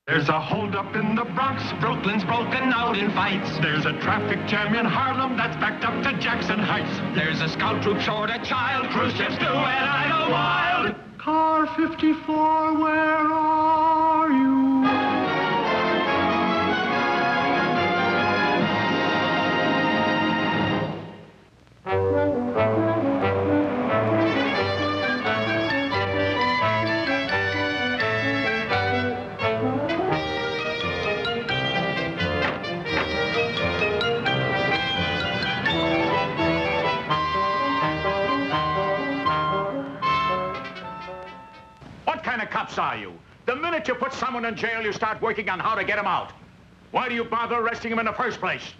There's a holdup in the Bronx, Brooklyn's broken out in fights. There's a traffic jam in Harlem that's backed up to Jackson Heights. There's a scout troop short a child, cruise ships do, and I know wild. Car 54, where are you? What kind of cops are you? The minute you put someone in jail, you start working on how to get him out. Why do you bother arresting him in the first place?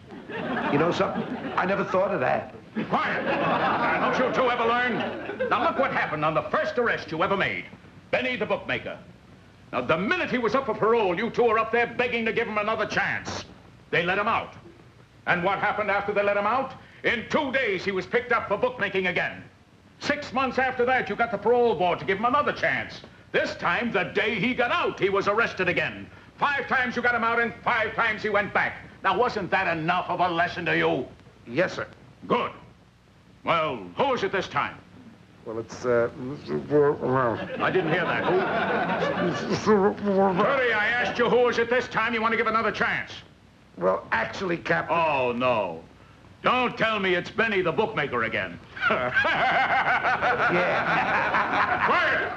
You know something? I never thought of that. Quiet! Now, don't you two ever learn? Now, look what happened on the first arrest you ever made. Benny the bookmaker. Now, the minute he was up for parole, you two were up there begging to give him another chance. They let him out. And what happened after they let him out? In 2 days, he was picked up for bookmaking again. 6 months after that, you got the parole board to give him another chance. This time, the day he got out, he was arrested again. 5 times you got him out, and 5 times he went back. Now, wasn't that enough of a lesson to you? Yes, sir. Good. Well, who is it this time? Well, it's, I didn't hear that. Who? Hurry, I asked you who is it this time. You want to give another chance? Well, actually, Captain... Oh, no. Don't tell me it's Benny the bookmaker again. Yeah. Quiet!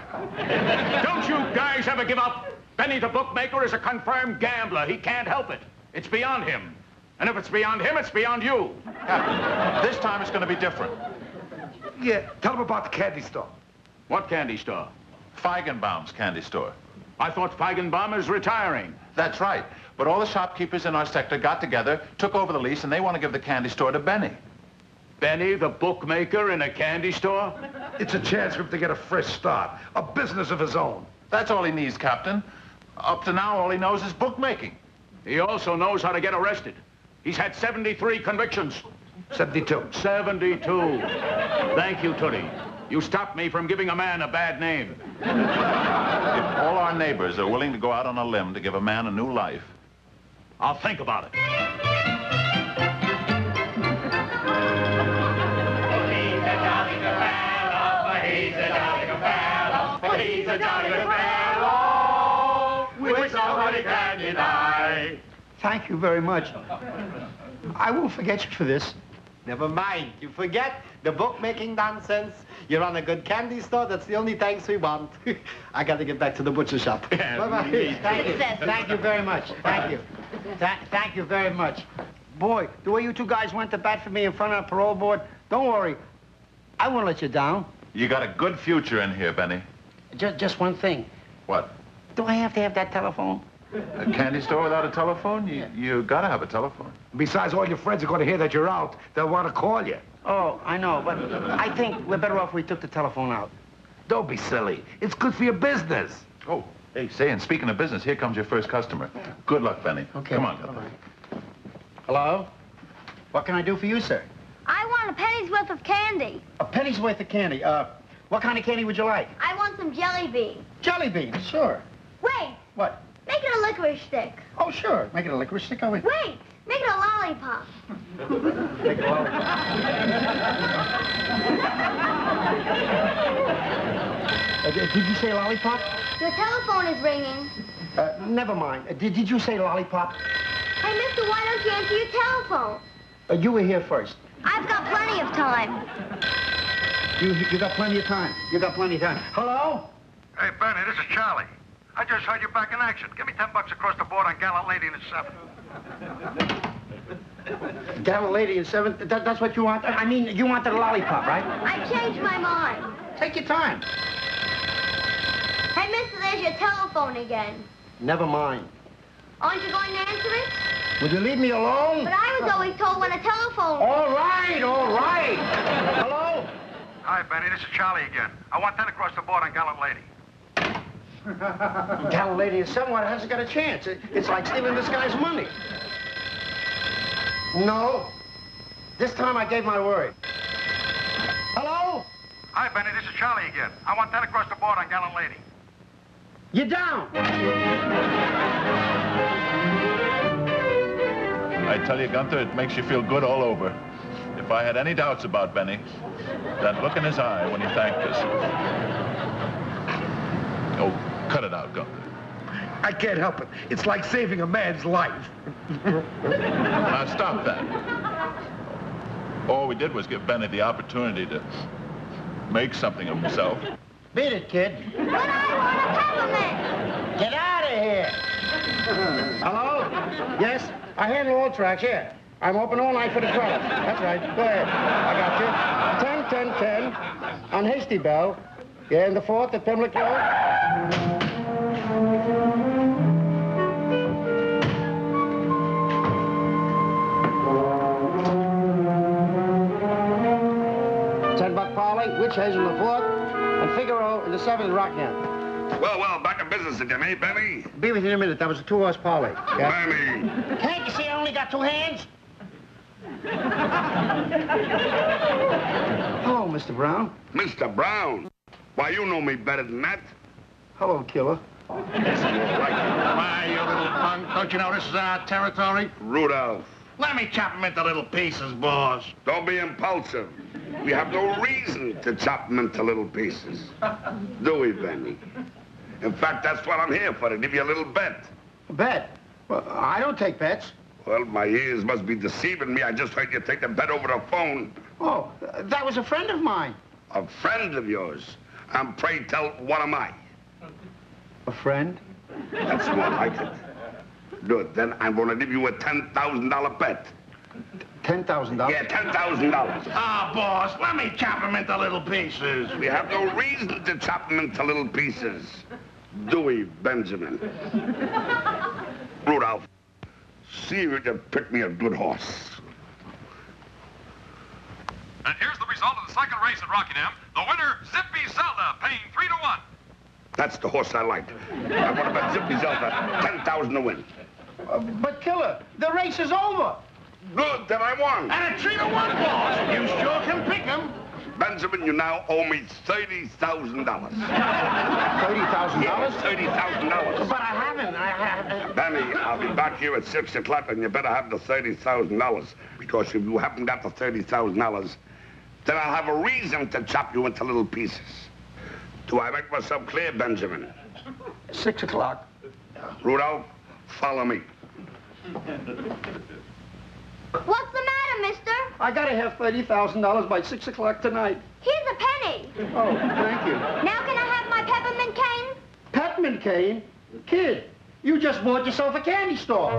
Don't you guys ever give up? Benny the bookmaker is a confirmed gambler. He can't help it. It's beyond him. And if it's beyond him, it's beyond you. This time it's going to be different. Yeah, tell him about the candy store. What candy store? Feigenbaum's candy store. I thought Feigenbaum is retiring. That's right. But all the shopkeepers in our sector got together, took over the lease, and they want to give the candy store to Benny. Benny the bookmaker in a candy store? It's a chance for him to get a fresh start, a business of his own. That's all he needs, Captain. Up to now, all he knows is bookmaking. He also knows how to get arrested. He's had 73 convictions. 72. 72. Thank you, Tootie. You stopped me from giving a man a bad name. If all our neighbors are willing to go out on a limb to give a man a new life... I'll think about it. He's a jolly good fellow. He's a jolly good fellow. He's a jolly good fellow. With somebody can deny. Thank you very much. I won't forget you for this. Never mind. You forget the bookmaking nonsense. You run a good candy store. That's the only thanks we want. I got to get back to the butcher shop. Bye-bye. Thank you. Thank you very much. Thank you. Thank you very much. Boy, the way you two guys went to bat for me in front of the parole board, don't worry. I won't let you down. You got a good future in here, Benny. Just one thing. What? Do I have to have that telephone? A candy store without a telephone? You gotta have a telephone. Besides, all your friends are going to hear that you're out. They'll want to call you. Oh, I know, but I think we're better off we took the telephone out. Don't be silly. It's good for your business. Oh, hey, say, and speaking of business, here comes your first customer. Good luck, Benny. Okay. Come on, Bye-bye. Hello? What can I do for you, sir? I want a penny's worth of candy. A penny's worth of candy. What kind of candy would you like? I want some jelly beans. Jelly beans, sure. Wait, What? make it a licorice stick. Oh, sure. Make it a licorice stick. Wait, make it a lollipop. Make it a lollipop. Did you say lollipop? Your telephone is ringing. Never mind. Did you say lollipop? Hey, mister, why don't you answer your telephone? You were here first. I've got plenty of time. You got plenty of time. You got plenty of time. Hello? Hey, Benny, this is Charlie. I just heard you back in action. Give me $10 across the board on Gallant Lady in the 7. Gallant Lady in 7. That's what you want? I mean, you wanted a lollipop, right? I changed my mind. Take your time. Hey, mister, there's your telephone again. Never mind. Aren't you going to answer it? Would you leave me alone? But I was always told when a telephone... All right, all right. Hello? Hi, Benny, this is Charlie again. I want 10 across the board on Gallant Lady. Gallant Lady in 7 hasn't got a chance. It's like stealing this guy's money. No. This time I gave my word. Hello? Hi, Benny, this is Charlie again. I want 10 across the board on Gallant Lady. You're down. I tell you, Gunther, it makes you feel good all over. If I had any doubts about Benny, that look in his eye when he thanked us. Oh, cut it out, Gunther. I can't help it. It's like saving a man's life. Now, stop that. All we did was give Benny the opportunity to make something of himself. Beat it, kid. But I want a peppermint. Get out of here. Hello? Yes? I handle all tracks, here. I'm open all night for the trucks. That's right. Go ahead. I got you. 10, 10, 10 on Hasty Bell. Yeah, and the 4th at Pimlico. $10 Parley, Witch Hazel in the 4th, and Figaro in the 7th at Rockham. Well, back in business again, eh, Benny? Be with you in a minute. That was a 2-horse Parley. Yeah? Benny. Can't you see I only got 2 hands? Hello, Mr. Brown. Mr. Brown? Why, you know me better than that. Hello, killer. Why, you little punk, don't you know this is our territory? Rudolph, Let me chop him into little pieces, boss. don't be impulsive. We have no reason to chop them into little pieces. Do we, Benny? In fact, that's what I'm here for, to give you a little bet. A bet? Well, I don't take bets. Well, my ears must be deceiving me. I just heard you take the bet over the phone. Oh, that was a friend of mine. A friend of yours. And pray tell, what am I? A friend? That's more like it. Good. Then I'm going to give you a $10,000 bet. $10,000? Yeah, $10,000. Ah, boss, let me chop him into little pieces. We have no reason to chop them into little pieces. Do we, Benjamin? Rudolph, see if you can pick me a good horse. And here's the result of the second race at Rockingham. The winner, Zippy Zelda, paying 3 to 1. That's the horse I like. I want to bet Zippy Zelda 10,000 to win. But, killer, the race is over. Good, then I won. And a 3 to 1, boss. You sure can pick him. Benjamin, you now owe me $30,000. $30,000? Yes, $30,000. But I haven't. Benny, I'll be back here at 6 o'clock, and you better have the $30,000. Because if you haven't got the $30,000, then I'll have a reason to chop you into little pieces. Do I make myself clear, Benjamin? 6 o'clock. Rudolph, follow me. What's the matter, mister? I gotta have $30,000 by 6 o'clock tonight. Here's a penny. Oh, thank you. Now can I have my peppermint cane? Peppermint cane? Kid, you just bought yourself a candy store.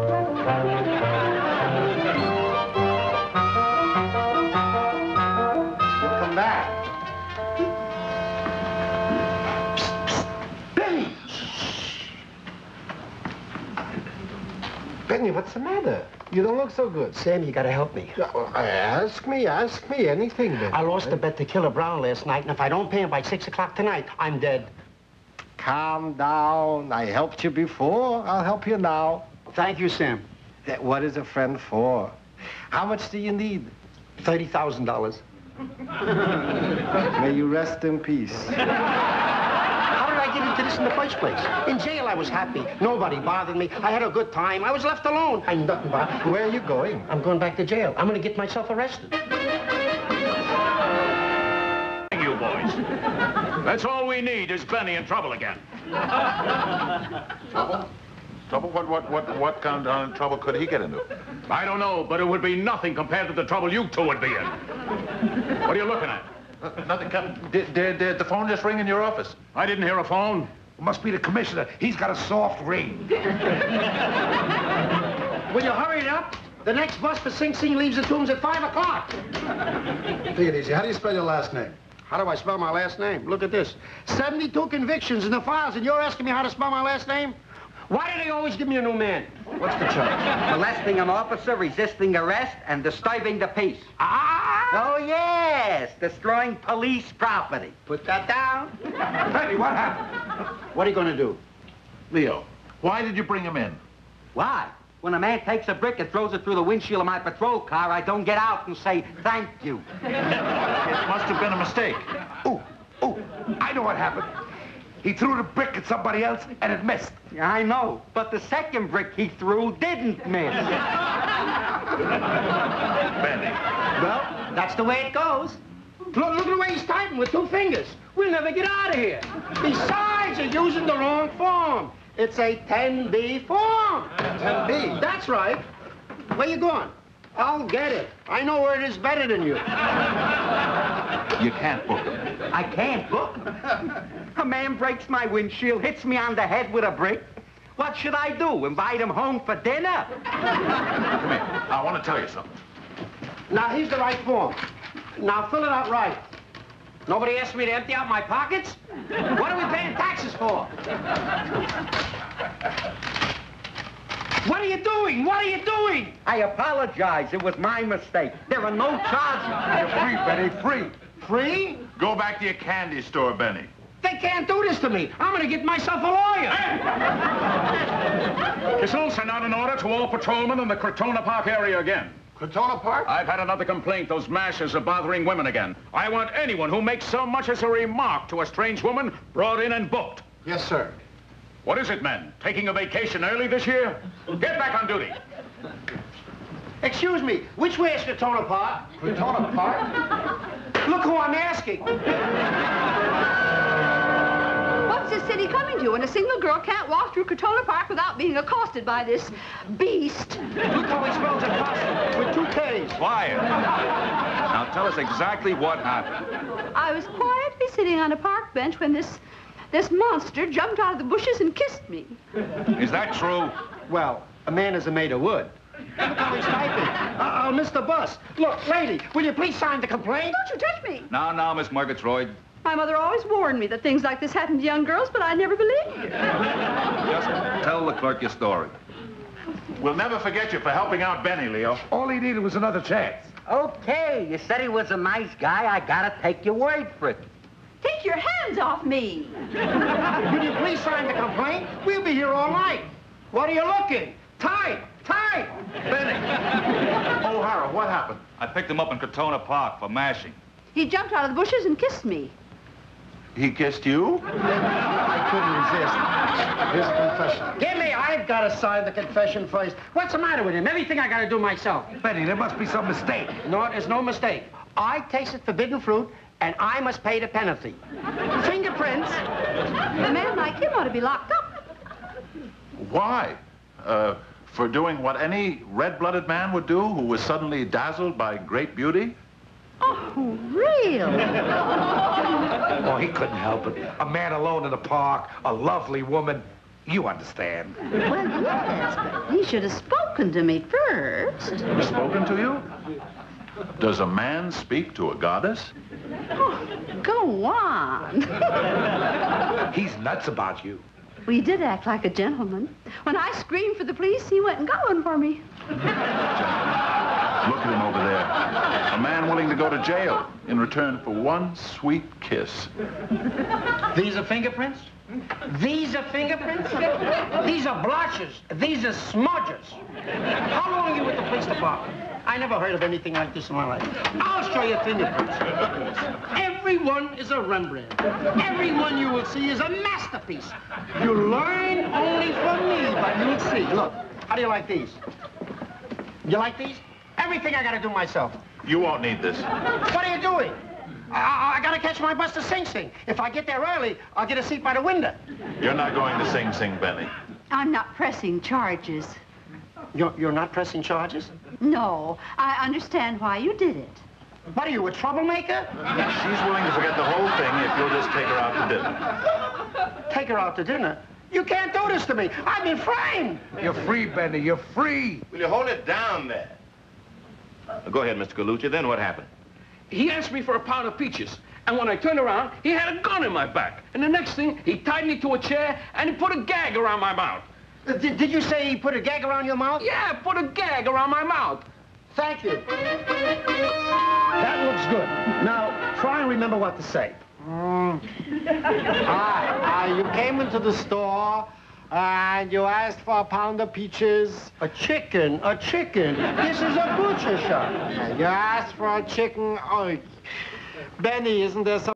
Come back. Benny! Benny, what's the matter? You don't look so good. Sam, you gotta help me. Ask me anything, Benny. I lost a bet to Killer Brown last night, and if I don't pay him by 6 o'clock tonight, I'm dead. Calm down. I helped you before. I'll help you now. Thank you, Sam. What is a friend for? How much do you need? $30,000. May you rest in peace. How did I get into this in the first place? In jail, I was happy. Nobody bothered me. I had a good time. I was left alone. I'm nothing bothered. Where are you going? I'm going back to jail. I'm going to get myself arrested. Thank you, boys. That's all we need is Benny in trouble again. Trouble? Trouble? What kind of trouble could he get into? I don't know, but it would be nothing compared to the trouble you two would be in. What are you looking at? Nothing, Captain. Did the phone just ring in your office? I didn't hear a phone. Must be the commissioner. He's got a soft ring. Will you hurry it up? The next bus for Sing Sing leaves the tombs at 5 o'clock. Take it easy. How do you spell your last name? How do I spell my last name? Look at this. 72 convictions in the files, and you're asking me how to spell my last name? Why do they always give me a new man? What's the charge? Molesting an officer, resisting arrest, and disturbing the peace. Ah! Oh, yes, destroying police property. Put that down. Benny, what happened? What are you going to do? Leo, why did you bring him in? Why? When a man takes a brick and throws it through the windshield of my patrol car, I don't get out and say, thank you. It must have been a mistake. Oh, I know what happened. He threw the brick at somebody else, and it missed. I know, but the second brick he threw didn't miss. Benny. Well, that's the way it goes. Look at the way he's typing with 2 fingers. We'll never get out of here. Besides, you're using the wrong form. It's a 10B form. 10B? That's right. Where you going? I'll get it. I know where it is better than you. You can't book him. I can't book him. A man breaks my windshield, hits me on the head with a brick. What should I do? Invite him home for dinner? Come here. I want to tell you something. Now, here's the right form. Now, fill it out right. Nobody asked me to empty out my pockets? What are we paying taxes for? What are you doing? What are you doing? I apologize. It was my mistake. There are no charges. You're free, Benny, free. Free? Go back to your candy store, Benny. They can't do this to me. I'm going to get myself a lawyer. It's also not an order to all patrolmen in the Crotona Park area again. Crotona Park? I've had another complaint. Those mashers are bothering women again. I want anyone who makes so much as a remark to a strange woman brought in and booked. Yes, sir. What is it, men? Taking a vacation early this year? Get back on duty. Excuse me, which way is Crotona Park? Crotona Park? Look who I'm asking. What's this city coming to when a single girl can't walk through Crotona Park without being accosted by this beast? Look how he spells accosted, with 2 Ks. Quiet. Now tell us exactly what happened. I was quietly sitting on a park bench when this monster jumped out of the bushes and kissed me. Is that true? Well, a man isn't made of wood. Look how he's typing. I'll miss the bus. Look, lady, will you please sign the complaint? Don't you touch me. Now, Miss Murgatroyd. My mother always warned me that things like this happen to young girls, but I never believed her. Just tell the clerk your story. We'll never forget you for helping out Benny, Leo. All he needed was another chance. Okay, you said he was a nice guy. I gotta take your word for it. Take your hands off me. Will you please sign the complaint? We'll be here all night. What are you looking? Type! Benny! O'Hara, what happened? I picked him up in Crotona Park for mashing. He jumped out of the bushes and kissed me. He kissed you? I couldn't resist. Here's a confession. Give me, I've got to sign the confession first. What's the matter with him? Everything I got to do myself. Benny, there must be some mistake. No, there's no mistake. I tasted forbidden fruit, and I must pay the penalty. Fingerprints. A man like him ought to be locked up. Why? For doing what any red-blooded man would do who was suddenly dazzled by great beauty? Oh, really? Oh, he couldn't help it. A man alone in the park, a lovely woman. You understand. Well, yes, but he should have spoken to me first. Spoken to you? Does a man speak to a goddess? Oh, go on. He's nuts about you. Well, he did act like a gentleman. When I screamed for the police, he went and got one for me. Look at him over there. A man willing to go to jail in return for one sweet kiss. These are fingerprints? These are fingerprints? These are blotches. These are smudges. How long are you with the police department? I never heard of anything like this in my life. I'll show you fingerprints. Every one is a Rembrandt. Every one you will see is a masterpiece. You learn only from me, but you'll see. Look, how do you like these? You like these? Everything I gotta do myself. You won't need this. What are you doing? I gotta catch my bus to Sing Sing. If I get there early, I'll get a seat by the window. You're not going to Sing Sing, Benny. I'm not pressing charges. You're not pressing charges? No, I understand why you did it. What are you, a troublemaker? She's willing to forget the whole thing if you'll just take her out to dinner. Take her out to dinner? You can't do this to me. I've been framed. You're free, Benny. You're free. Will you hold it down there? Go ahead, Mr. Colucci. Then what happened? He asked me for a pound of peaches. And when I turned around, he had a gun in my back. And the next thing, he tied me to a chair and he put a gag around my mouth. Did you say he put a gag around your mouth? Yeah, put a gag around my mouth. Thank you. That looks good. Now, try and remember what to say. You came into the store and you asked for a pound of peaches. A chicken. This is a butcher shop. You asked for a chicken. Oh, Benny, isn't there some